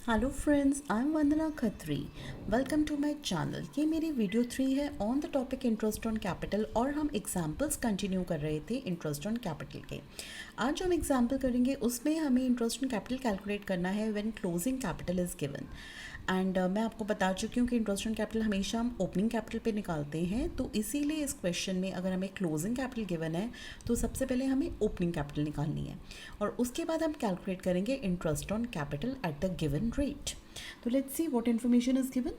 Hello friends, I am Vandana Khatri. Welcome to my channel. ये मेरी video 3 है on the topic interest on capital और हम एग्जांपल्स कंटिन्यू कर रहे थे इंटरेस्ट ऑन कैपिटल के। आज जो हम एग्जांपल करेंगे उसमें हमें इंटरेस्ट ऑन कैपिटल कैलकुलेट करना है when closing capital is given. And मैं आपको बता चुकी हूँ कि इंटरेस्ट ऑन कैपिटल हमेशा हम ओपनिंग कैपिटल पे निकालते हैं, तो इसीलिए इस क्वेश्चन में अगर हमें क्लोजिंग कैपिटल गिवन है तो सबसे पहले हमें ओपनिंग कैपिटल निकालनी है और उसके बाद हम कैलकुलेट करेंगे interest on capital at the given rate. तो let's see what information is given.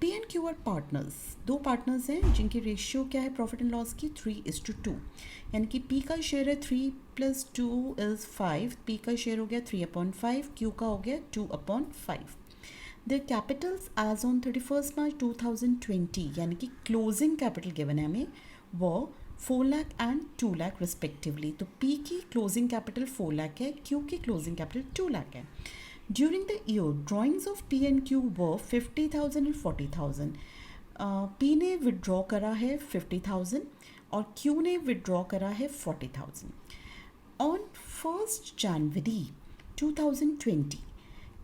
P and Q are partners, दो पार्टनर्स हैं जिनकी रेशियो क्या है प्रॉफिट एंड लॉस की 3:2, यानी कि पी का शेयर है 3 + 2 इज़ 5, पी का शेयर हो गया 3/5, क्यू का हो गया 2/5। There Capitals as on 31 March 2020, यानी कि क्लोजिंग कैपिटल गिवन है हमें वो 4 लाख एंड 2 लाख रिस्पेक्टिवली। तो पी की क्लोजिंग कैपिटल 4 लाख है, क्यू की क्लोजिंग कैपिटल 2 लाख है। During the year drawings of P and Q were 50,000 and 40,000। P ने विदड्रॉ करा है 50,000 और क्यू ने विदड्रॉ करा है 40,000। On 1 January 2020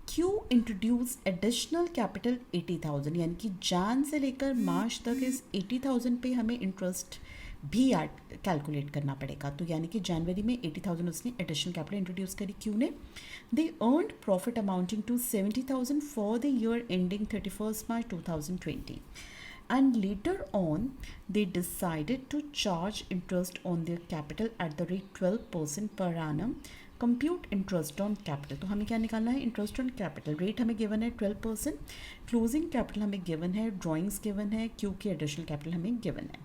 Q introduce additional capital 80,000, यानी कि जैन से लेकर मार्च तक इस 80,000 पे हमें इंटरेस्ट भी कैलकुलेट करना पड़ेगा। तो यानी कि जनवरी में 80,000 उसने एडिशनल कैपिटल इंट्रोड्यूस करी क्यू ने। They earned profit amounting to 70,000 for the year ending 31 March 2020, and later on they decided to charge interest on their capital at the rate 12% per annum. Compute interest on capital, तो हमें क्या निकालना है interest on capital. Rate हमें given है 12%, closing capital हमें given है, drawings given है, क्यू की एडिशनल कैपिटल हमें गिवन है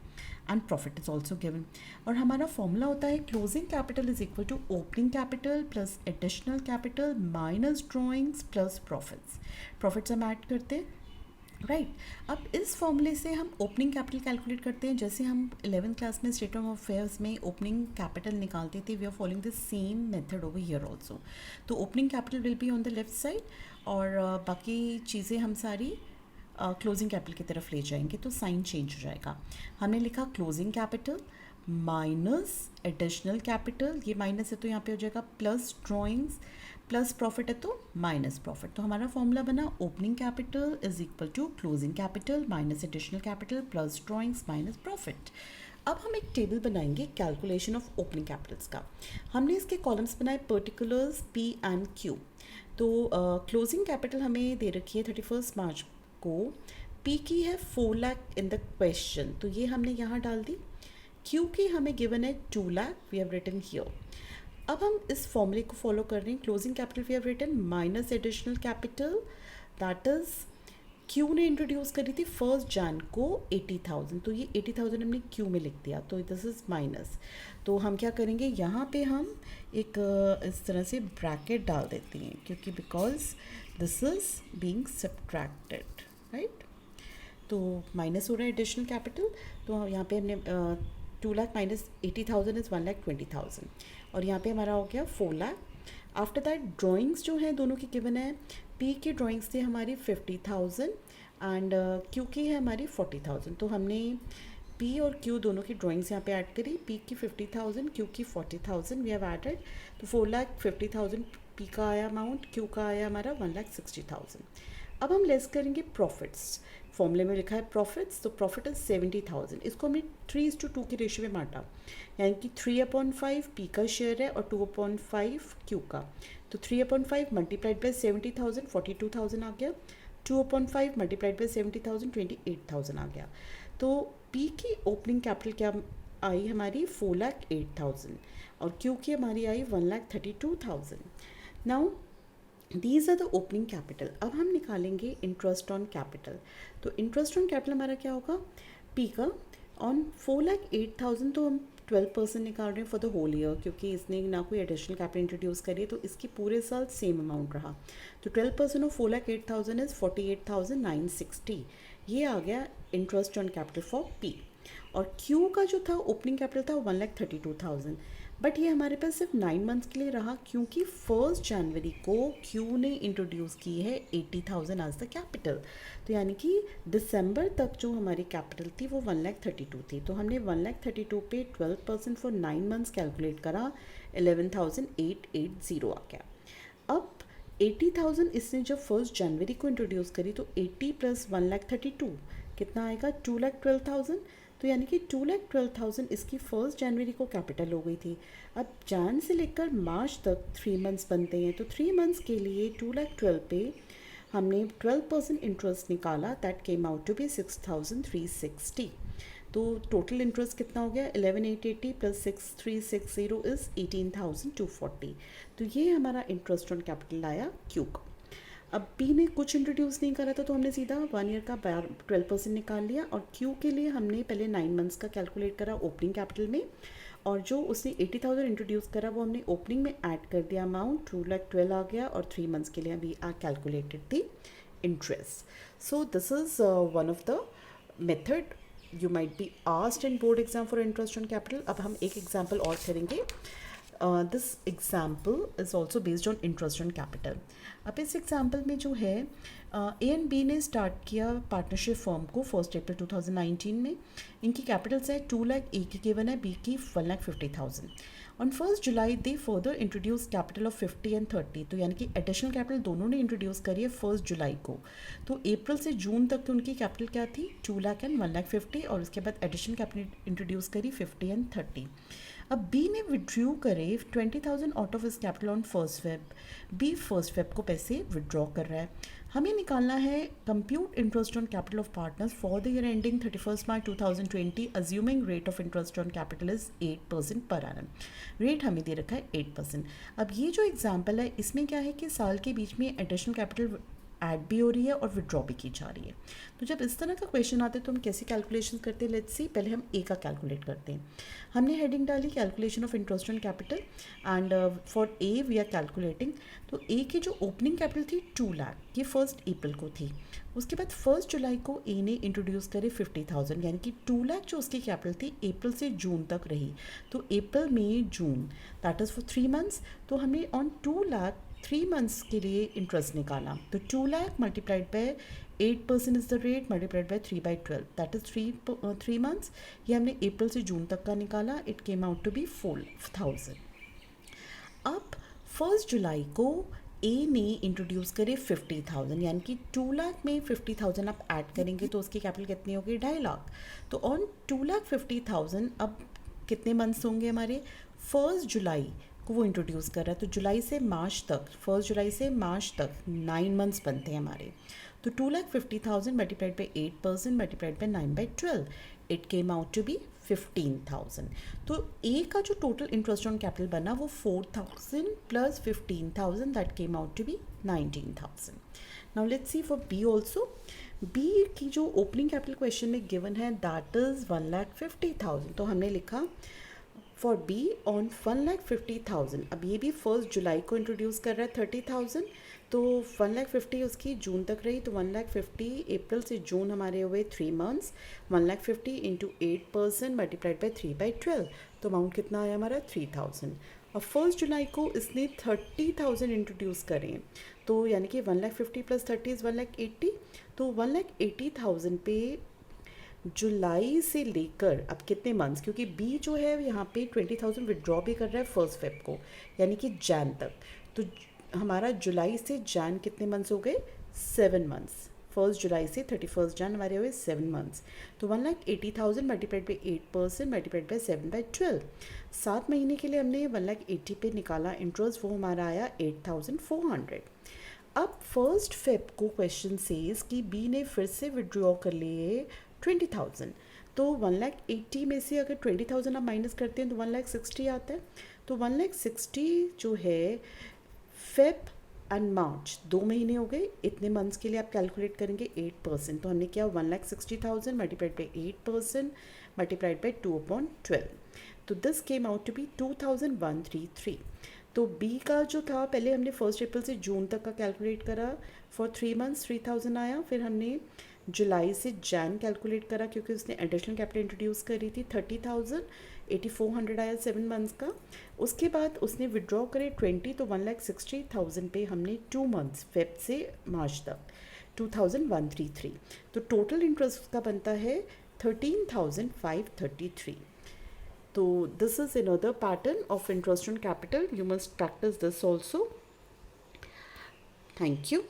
and profit is also given. और हमारा फॉर्मूला होता है closing capital is equal to opening capital plus additional capital minus drawings plus profits. Profits हम ऐड करते हैं राइट। अब इस फॉर्मूले से हम ओपनिंग कैपिटल कैलकुलेट करते हैं, जैसे हम 11th क्लास में स्टेटमेंट ऑफ अफेयर्स में ओपनिंग कैपिटल निकालते थे। We are following the same method over here also. तो opening capital will be on the left side और बाकी चीज़ें हम सारी क्लोजिंग कैपिटल की तरफ ले जाएंगे, तो साइन चेंज हो जाएगा। हमने लिखा closing capital minus additional capital, ये माइनस है तो यहाँ पे हो जाएगा प्लस ड्राइंग्स, प्लस प्रॉफिट है तो माइनस प्रॉफिट। तो हमारा फॉर्मूला बना opening capital is equal to closing capital minus additional capital plus drawings minus profit. अब हम एक टेबल बनाएंगे कैलकुलेशन ऑफ ओपनिंग कैपिटल्स का। हमने इसके कॉलम्स बनाए पर्टिकुलर्स पी एंड क्यू। तो क्लोजिंग कैपिटल हमें दे रखी है 31 मार्च को, पी की है 4 लाख इन द क्वेश्चन, तो ये हमने यहाँ डाल दी। क्यू की हमें गिवन है 2 lakh, we have written here. अब हम इस फॉर्मूले को फॉलो कर रहे हैं। Closing capital we have written minus additional capital, that is Q ने इंट्रोड्यूस करी थी 1 जन को 80,000, तो ये 80,000 हमने क्यू में लिख दिया, तो दिस इज माइनस। तो हम क्या करेंगे यहाँ पे हम एक इस तरह से ब्रैकेट डाल देते हैं, क्योंकि because this is being subtracted right. तो माइनस हो रहा है एडिशनल कैपिटल, तो यहाँ पे हमने 2 लाख माइनस 80,000 इज़ 1,20,000 और यहाँ पे हमारा हो गया 4 लाख। आफ्टर दैट ड्राइंग्स जो है दोनों की गिवन है। पी की ड्राइंग्स थी हमारी 50,000 एंड क्यू की है हमारी 40,000, तो हमने पी और क्यू दोनों की ड्राइंग्स यहाँ पे ऐड करी। पी की 50,000, क्यू की 40,000 वी हैव एडेड, तो 4,50,000 पी का आया अमाउंट, क्यू का आया हमारा 1,60,000। अब हम लेस करेंगे प्रॉफिट्स। फॉर्मूले में लिखा है प्रॉफिट्स, तो प्रॉफिट इज 70,000, इसको हमने 3:2 की रेशियो में बांटा, यानी कि 3/5 पी का शेयर है और 2/5 क्यू का। तो 3/5 मल्टीप्लाइड बाई 70,000 42,000 आ गया, 2/5 मल्टीप्लाइड बाई 70,000 28,000 आ गया। तो पी की ओपनिंग कैपिटल क्या आई हमारी 4,08,000 और क्यू की हमारी आई 1,32,000। Now these are the opening capital. अब हम निकालेंगे इंटरेस्ट ऑन कैपिटल। तो इंटरेस्ट ऑन कैपिटल हमारा क्या होगा, पी का ऑन 4,08,000, तो हम 12% निकाल रहे हैं फॉर द होल ईयर, क्योंकि इसने ना कोई एडिशनल कैपिटल इंट्रोड्यूस करी है, तो इसकी पूरे साल सेम अमाउंट रहा। तो 12% ऑफ 4,08,000 इज़ 48,960, ये आ गया interest on capital for P. और क्यू का जो था ओपनिंग कैपिटल था 1,32,000, बट ये हमारे पास सिर्फ 9 मंथ्स के लिए रहा, क्योंकि 1 जनवरी को क्यू ने इंट्रोड्यूस की है 80,000 एज द कैपिटल। तो यानी कि दिसंबर तक जो हमारी कैपिटल थी वो 1,32,000 थी, तो हमने 1,32,000 पे 12% फॉर 9 मंथ्स कैलकुलेट करा, 11,880 आ गया। अब 80,000 इसने जब 1 जनवरी को इंट्रोड्यूस करी तो 80 प्लस 1,32,000 कितना आएगा 2,12,000। तो यानी कि 2,12,000 इसकी 1 जनवरी को कैपिटल हो गई थी। अब जैन से लेकर मार्च तक 3 मंथ्स बनते हैं, तो 3 मंथ्स के लिए 2,12,000 पे हमने 12% इंटरेस्ट निकाला, that came out to be 6,360। तो टोटल इंटरेस्ट कितना हो गया 11,880 प्लस 6,360 इज़ 18,240। तो ये हमारा इंटरेस्ट ऑन कैपिटल आया क्यू का। अब बी ने कुछ इंट्रोड्यूस नहीं करा था तो हमने सीधा 1 ईयर का 12% निकाल लिया, और क्यू के लिए हमने पहले 9 मंथ्स का कैलकुलेट करा ओपनिंग कैपिटल में, और जो उसने 80,000 इंट्रोड्यूस करा वो हमने ओपनिंग में ऐड कर दिया अमाउंट 2,12,000 आ गया, और 3 मंथ्स के लिए we are calculated the interest. So this is one of the method you might be asked in board exam for interest on capital। अब हम एक एग्जाम्पल और करेंगे। This example is also based on interest on capital. अब इस example में जो है ए एंड बी ने स्टार्ट किया पार्टनरशिप फर्म को 1 अप्रैल 2019 में। इनकी कैपिटल्स है 2 लाख, ए की गिवन है, बी की 1,50,000। On 1 July they further introduce capital of 50 and 30, तो यानी कि एडिशनल कैपिटल दोनों ने इंट्रोड्यूस करी है 1 जुलाई को। तो अप्रैल से जून तक की उनकी कैपिटल क्या थी 2 लाख एंड 1,50,000, और उसके बाद एडिशनल कैपिटल इंट्रोड्यूस करी 50 एंड 30। अब बी ने विड्रॉ करे 20,000 out of his capital on 1 Feb. B 1 Feb को पैसे विड्रॉ कर रहा है। हमें निकालना है compute interest on capital of partners for the year ending 31 March 2020, assuming rate of interest on capital is 8% per annum. Rate हमें दे रखा है 8%। अब ये जो एग्जाम्पल है इसमें क्या है कि साल के बीच में एडिशनल कैपिटल ऐड भी हो रही है और विड्रॉ भी की जा रही है। तो जब इस तरह का क्वेश्चन आते हैं तो हम कैसे कैलकुलेशन करते हैं, लेट्स सी। पहले हम ए का कैलकुलेट करते हैं। हमने हेडिंग डाली calculation of interest on capital, and for A we are calculating. तो ए की जो ओपनिंग कैपिटल थी 2 लाख, ये 1 अप्रैल को थी। उसके बाद 1 जुलाई को ए ने इंट्रोड्यूस करे 50,000, यानी कि 2 लाख जो उसकी कैपिटल थी अप्रैल से जून तक रही। तो अप्रैल मई जून दैट इज़ फॉर 3 मंथ्स। तो हमने ऑन 2 लाख 3 मंथ्स के लिए इंटरेस्ट निकाला। तो 2 lakh multiplied by 8% is the rate, multiplied by 3/12, that is 3 months. ये हमने अप्रैल से जून तक का निकाला, it came out to be 4,000। अब 1 जुलाई को ए ने इंट्रोड्यूस करे 50,000, यानी कि 2 लाख में 50,000 आप ऐड करेंगे तो उसकी कैपिटल कितनी होगी 2.5 लाख। तो ऑन 2,50,000 अब कितने मंथ्स होंगे हमारे 1 जुलाई को वो इंट्रोड्यूस कर रहा है, तो जुलाई से मार्च तक 1 जुलाई से मार्च तक 9 मंथ्स बनते हैं हमारे। तो 2,50,000 multiplied by 8% multiplied by 9/12, it came out to be 15,000। तो ए का जो टोटल इंटरेस्ट ऑन कैपिटल बना वो 4,000 plus 15,000, that came out to be 19,000। Now let's see for B also. B की जो ओपनिंग कैपिटल क्वेश्चन में गिवन है दैट इज़ 1,50,000। तो हमने लिखा फॉर बी ऑन 1,50,000। अब ये भी 1 जुलाई को इंट्रोड्यूस कर रहा है 30,000, तो 1,50,000 उसकी जून तक रही। तो 1,50,000 अप्रैल से जून हमारे हुए 3 मंथ्स, 1,50,000 इंटू 8% मल्टीप्लाइड बाई 3/12, तो अमाउंट कितना आया हमारा 3,000। अब 1 जुलाई को इसने 30,000 इंट्रोड्यूस करें, तो यानी कि 1,50,000 प्लस 30 इज़ 1,80,000। तो 1,80,000 पे जुलाई से लेकर अब कितने मंथ्स, क्योंकि बी जो है यहाँ पे 20,000 विड्रॉ भी कर रहा है 1 फेब को, यानी कि जैन तक। तो हमारा जुलाई से जैन कितने मंथ्स हो गए 7 मंथ्स। 1 जुलाई से 31 जैन हमारे हुए 7 मंथ्स। तो 1,80,000 मल्टीप्लाइड बाई 8% मल्टीप्लाइड बाई 7/12, 7 महीने के लिए हमने 1,80,000 पे निकाला इंटरेस्ट, वो हमारा आया 8,400। अब 1 फेब को क्वेश्चन सेज कि बी ने फिर से विड्रॉ कर लिए 20,000। तो 1,80,000 में से अगर 20,000 आप माइनस करते हैं तो 1,60,000 आता है। तो 1,60,000 जो है फेब एंड मार्च 2 महीने हो गए, इतने मंथ्स के लिए आप कैलकुलेट करेंगे 8%। तो हमने क्या 1,60,000 मल्टीप्लाइड बाई 8% मल्टीप्लाइड बाई 2/12, तो this came out to be 2,133। तो बी का जो था पहले हमने 1 अप्रैल से जून तक का कैलकुलेट करा, फॉर 3 मंथ्स 3,000 आया। फिर हमने जुलाई से जैन कैलकुलेट करा क्योंकि उसने एडिशनल कैपिटल इंट्रोड्यूस करी थी 30,000, 8,400 आया 7 मंथ्स का। उसके बाद उसने विड्रॉ करे 20, तो 1,60,000 पे हमने 2 मंथ्स फेब से मार्च तक 2,133। तो टोटल इंटरेस्ट उसका बनता है 13,533। तो this is another pattern of interest on capital, you must practice this also. Thank you.